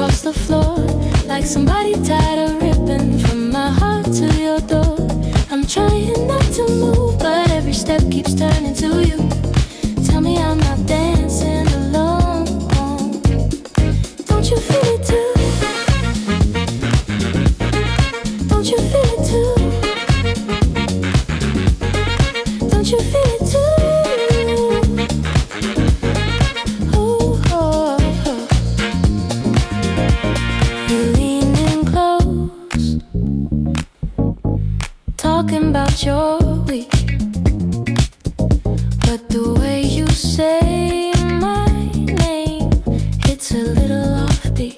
across the floor, like somebody tied a ribbon from my heart to your door. I'm trying not to move, but every step keeps turning to you. Tell me I'm not dancing alone. Don't you feel it too? Don't you feel it too? Don't you feel it too? Talking about your week, but the way you say my name, it's a little offbeat.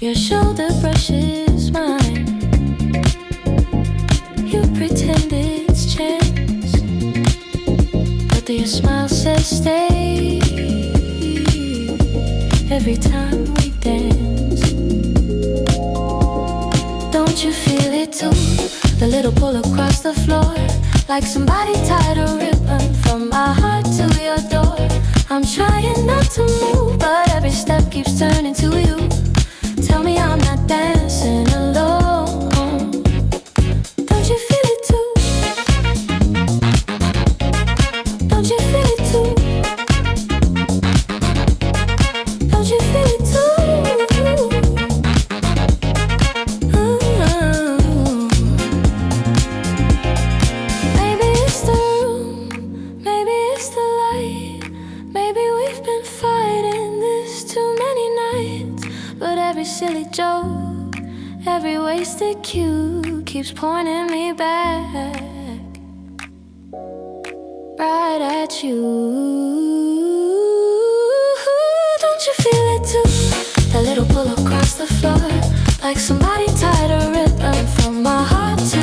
Your shoulder brushes mine. You pretend it's chance, but your smile says stay every time we dance. Don't you feel it too? The little pull across the floor, like somebody tied a ribbon from my heart to your door. I'm trying not to move, but every step keeps turning to you. Tell me I'm not dancing alone. Don't you feel it too? Don't you feel it too? Don't you feel it too? Every silly joke, every wasted cue keeps pointing me back right at you. Don't you feel it too? That little pull across the floor, like somebody tied a ribbon from my heart to